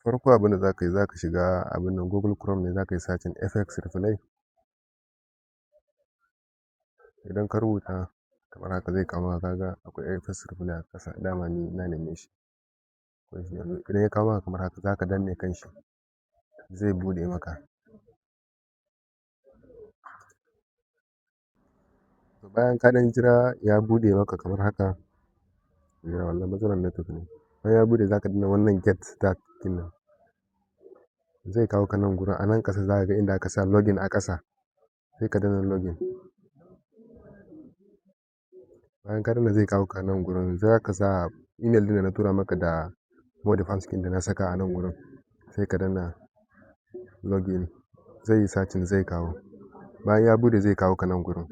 farko abin da za ka yi, za ka shiga abin nan Google Chrome ne, za ka yi searching FX Replay. Idan ka rubuta kamar haka zai kawo maka, kaga akwai FX Replay a ƙasa, dama ni na neme shi. Idan ya kawo maka kamar haka, za ka danne kan shi, zai buɗe maka. Bayan ka ɗan jira ya buɗe maka kamar haka, wannan matsalar network ne. Bayan ya buɗe za ka danna wannan get start ɗin nan. Zai kawo ka nan gurin, a nan ƙasa za ka ga inda aka sa login a ƙasa, sai ka danna login. Bayan ka danna zai kawo ka nan gurin, za ka sa email ɗin da na tura maka da modifiers ɗin da na saka a nan gurin, sai ka danna login. Zai yi searching, zai kawo. Bayan ya buɗe zai kawo ka nan gurin.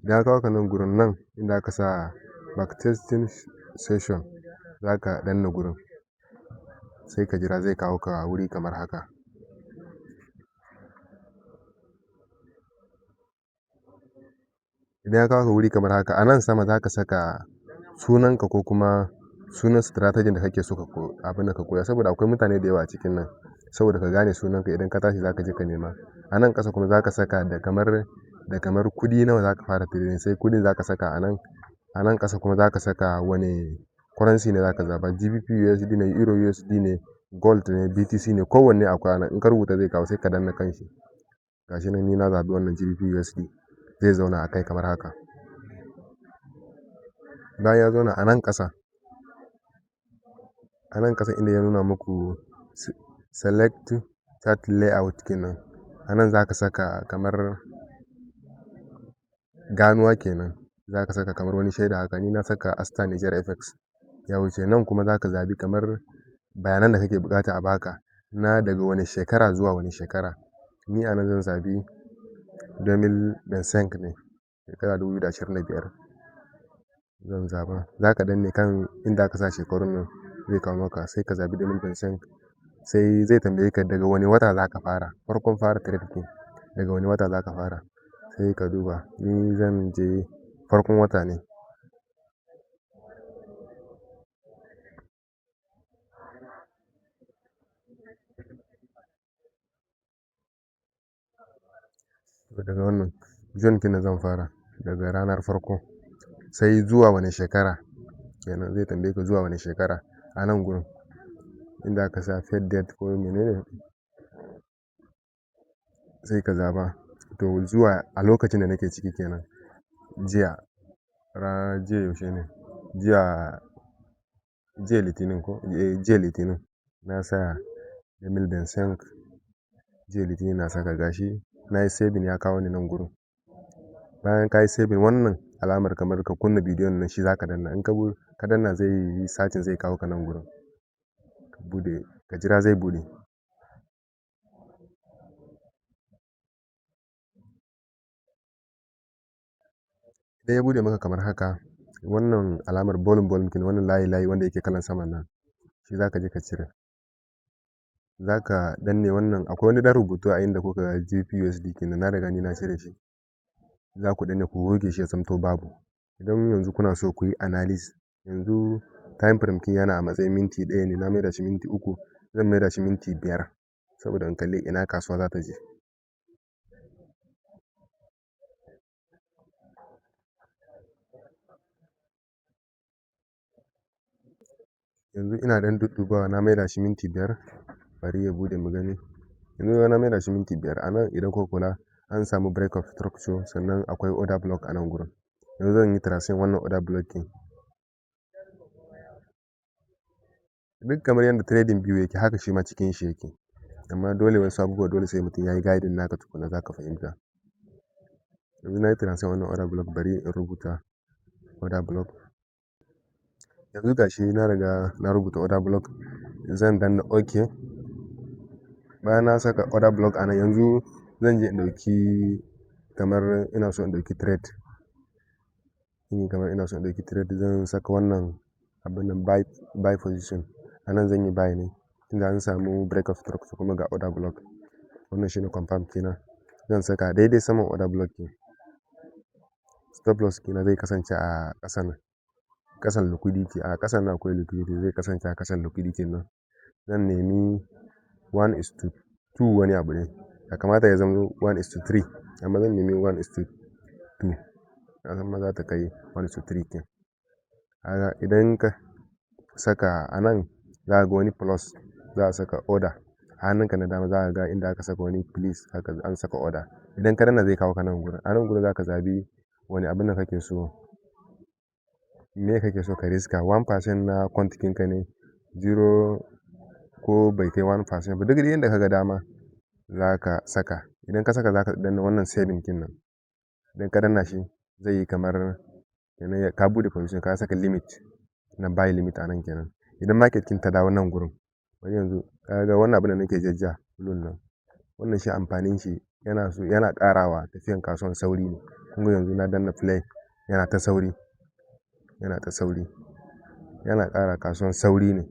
Idan ya kawo ka nan gurin, nan inda aka sa backtesting session, za ka danna gurin, sai ka jira zai kawo ka wuri kamar haka. Idan ya kawo ka wuri kamar haka, a nan sama za ka saka sunanka ko kuma sunan strategy da kake so abin da ka koya, saboda akwai mutane da yawa a cikin nan. Saboda ka gane sunanka, idan ka tashi za ka je ka nema. A nan ƙasa kuma za ka saka da kamar kuɗi nawa za ka fara trading, sai kuɗin za ka saka a nan. A nan ƙasa kuma za ka saka wane currency ne za ka zaɓa, GBP USD ne, Euro USD ne, Gold ne, BTC ne, kowanne akwai a nan. In ka rubuta zai kawo, sai ka danna kan shi. Gashi nan ni na zaɓi wannan GBP USD, zai zauna a kai kamar haka. Bayan ya zauna a nan ƙasa, inda ya nuna muku select chart layout kenan, a nan za ka saka kamar ganuwa kenan. Za ka saka kamar wani shaida haka, ni na saka Asta Niger FX. Ya wuce nan kuma za ka zaɓi kamar bayanan da kake buƙata a baka, na daga wane shekara zuwa wane shekara. Ni a nan zan zaɓi 2025 ne, shekara 2025 zan zaɓa. Za ka danne kan inda aka sa shekarun nan, zai kawo maka, sai ka zaɓi 2025. Sai zai tambaye ka daga wane wata za ka fara, farkon fara trade ɗin, daga wane wata za ka fara. Sai ka duba, ni zan je farkon wata ne. Daga wannan June kenan zan fara, daga ranar farko. Sai zuwa wane shekara kenan, zai tambaye ka zuwa wane shekara a nan gurin, inda aka sa fed date ko menene, sai ka zaɓa. To zuwa a lokacin da nake ciki kenan, jiya yaushe ne? Jiya Litinin ko? Jiya Litinin na sa Emil Denseng. Jiya Litinin na saka, gashi na yi saving, ya kawo ni nan gurin. Bayan ka yi saving, wannan alamar kamar ka kunna bidiyon nan, shi za ka danna. In ka danna zai yi searching, zai kawo ka nan gurin. Ka jira zai buɗe. Idan ya buɗe maka kamar haka, wannan alamar bolin kenan, wannan layi wanda yake kalan saman nan, shi za ka je ka cire. Za ka danne wannan, akwai wani ɗan rubutu a inda kuka ga GBP USD kenan, na riga ni na cire shi. Za ku danne ku goge shi ya zamto babu. Idan yanzu kuna so ku yi analysis, yanzu time frame kin yana a matsayin minti 1 ne, na maida shi minti 3, zan maida shi minti 5, saboda in kalli ina kasuwa za ta je. Yanzu ina ɗan duddubawa, na maida shi minti 5, bari ya buɗe mu gani. Yanzu na maida shi minti 5. A nan idan kuka kula, an samu break of structure, sannan akwai order block a nan gurin. Yanzu zan yi tracing wannan order block ɗin. Duk kamar yadda trading view yake, haka shi ma cikin shi yake. Amma dole wasu abubuwa dole sai mutum ya yi guiding naka tukuna za ka fahimta. Yanzu na yi tracing wannan order block, bari in rubuta order block. Yanzu gashi na riga na rubuta order block, zan danna OK. Bayan na saka order block a nan, yanzu zan je in ɗauki, kamar ina so in ɗauki trade. Zan saka wannan abin nan buy position. A nan zan yi buy ne, tunda an samu break of structure kuma ga order block. Wannan shine confirm kenan. Zan saka daidai saman order block ɗin. Stop loss kenan zai kasance a ƙasan liquidity. A ƙasan nan akwai liquidity, zai kasance a ƙasan liquidity nan. Zan nemi 1 is to 2 wani abu ne, ya kamata ya zama 1 is to 3, amma zan nemi 1 is to 2, na san ma za ta kai 1 is to 3 kin. Kaga idan ka saka a nan za ga wani plus, za a saka order a hannunka na dama, za ka ga inda aka saka wani please haka an saka order. Idan ka danna zai kawo ka nan gurin, a nan gurin za ka zabi wani abin da kake so, me kake so ka riska, 1% na kwantikin ka ne, 0 ko bai kai 1% ba, duk yadda ka ga dama za ka saka. Idan ka saka za ka danna wannan saving kin nan, idan ka danna shi zai yi kamar ka bude position, ka saka limit na buy limit a nan kenan. Idan market kin ta dawo nan gurin, wani yanzu kaga wannan abin da nake jajja blue nan, wannan shi amfanin shi yana karawa tafiyan kasuwan sauri ne. Kun ga yanzu na danna play, yana ta sauri, yana kara kasuwan sauri ne.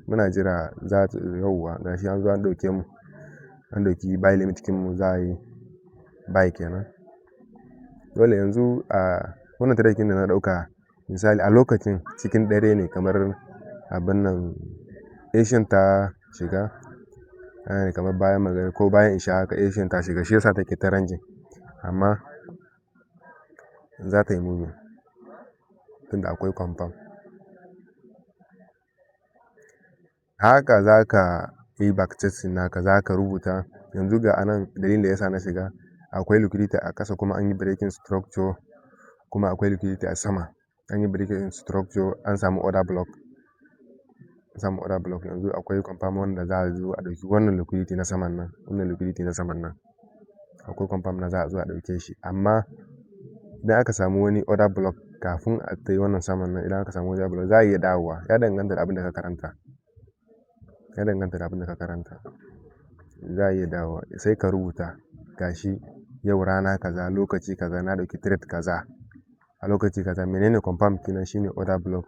Muna jira za ta yauwa gashi an zo an dauke mu, an dauki buy limit kin mu, za a yi buy kenan. Dole yanzu a wannan trade kin da na dauka misali a lokacin cikin dare ne, kamar abin nan Asian ta shiga, kamar bayan magana ko bayan isha haka Asian ta shiga, shi yasa take ta ranjin, amma za ta yi moving tunda akwai confirm. Haka za ka yi backtesting naka, za ka rubuta yanzu ga anan dalilin da yasa na shiga, akwai liquidity a ƙasa kuma an yi breaking structure, kuma akwai liquidity a sama an yi breaking structure, an samu order block, yanzu akwai confirm wanda za a zo a dauki wannan liquidity na saman nan, akwai confirm na za a zo a dauke shi. Amma idan aka samu wani order block kafin a tai wannan saman nan, idan aka samu order block za a iya dawowa, ya danganta da abin da ka karanta, za a iya dawowa. Sai ka rubuta gashi yau rana kaza, lokaci kaza na dauki trade kaza, a lokaci kaza menene confirm kina shine order block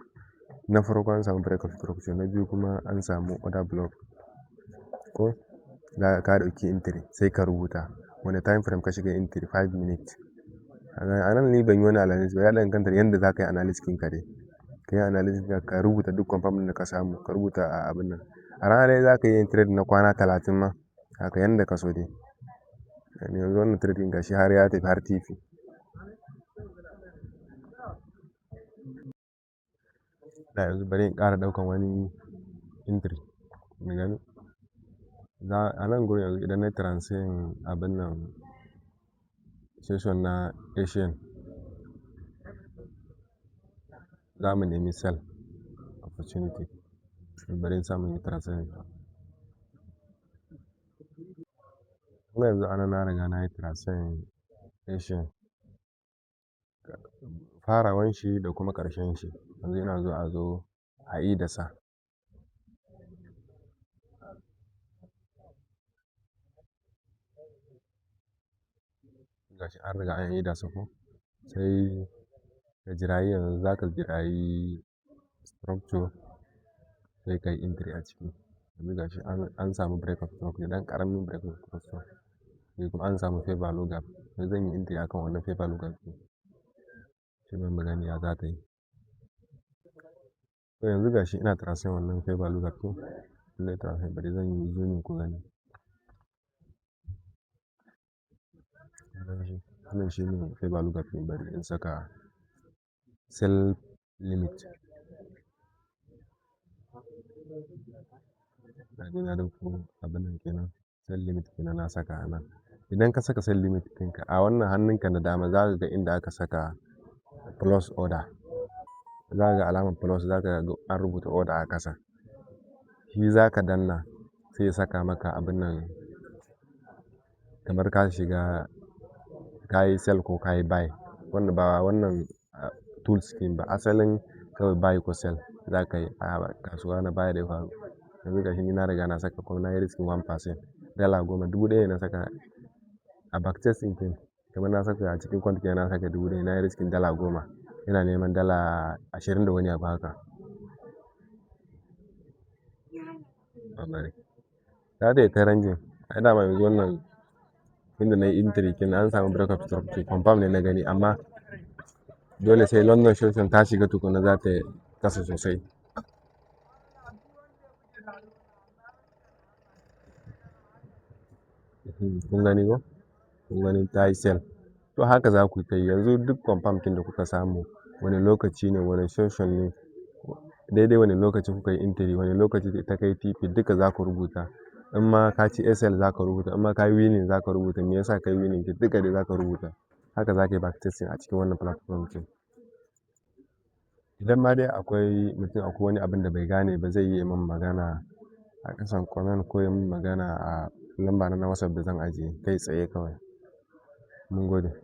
na farko, an samu break of structure, na biyu kuma an samu order block, ko za ka dauki entry sai ka rubuta wani time frame ka shiga entry, 5 minutes. A nan ni ban yi wani analysis ba, ya danganta da yanda za ka yi analysis kin ka dai, ka yi analysis ka rubuta duk confirm din da ka samu, ka rubuta a abin nan. A rana dai za ka yi trade na kwana 30 ma, haka yanda ka so dai. Yanzu wannan trade din gashi har ya tafi har TV. Da yanzu bari in ƙara ɗaukan wani entry, mu gani. A nan gurin yanzu idan na transfer abin nan session na Asian, za mu nemi sell opportunity, bari in samu transfer. Kuma yanzu anan na riga na yi transfer Asian, farawan shi da kuma ƙarshen shi, yanzu ina zo a zo a yi da sa. Gashi an riga an yi da sa ko, sai ka jirayi, yanzu za ka jirayi structure sai ka yi entry a ciki. Yanzu gashi an samu break of structure, dan ƙaramin break of structure, sai kuma an samu fair value gap, yanzu zan yi entry akan wannan fair value gap ɗin, sai mu gani ya za ta yi. To yanzu gashi ina transfer wannan fair value gap ɗin, ina transfer, bari zan yi zooming ku gani. Wannan shi ne fair value gap ɗin, bari in saka sell limit. Na dauko abin nan kenan, sell limit kenan na saka a nan. Idan ka saka sell limit ɗinka a wannan hannunka na dama, za ka ga inda aka saka plus order, za ka ga alamar plus, za ka ga an rubuta order a ƙasa. Shi za ka danna sai ya saka maka abin nan, kamar ka shiga ka yi sell ko ka yi buy, wanda ba wannan tool scheme ba, asalin kawai buy ko sell za ka yi a kasuwa na baya da ya faru. Yanzu gashi ni na riga na saka kuma na yi risking 1%, dala 10, 1000 na saka a backtesting kin, kamar na saka a cikin quantity na saka 1000, na yi risking dala 10, ina neman dala 20 da wani abu haka. Za ta yi ta ranjin, ai dama yanzu wannan inda na yi entry kin an samu break of structure, confirm ne na gani, amma dole sai London session ta shiga tukuna za ta kasa sosai. Kun gani ko? Kun gani ta yi sel. To haka za ku ta yi. Yanzu duk confirm ɗin da kuka samu, wane lokaci ne, wane session ne, daidai wane lokaci kuka yi entry, wane lokaci ta kai TP duka za ku rubuta. In ma ka ci SL za ka rubuta, in ma ka yi winning za ka rubuta, me yasa ka yi winning duka dai za ka rubuta. Haka za ka yi backtesting a cikin wannan platform ɗin. Idan ma dai akwai mutum akwai wani abin da bai gane ba zai iya min magana a ƙasan comment ko ya min magana a lamba na WhatsApp da zan ajiye kai tsaye kawai. Mun gode.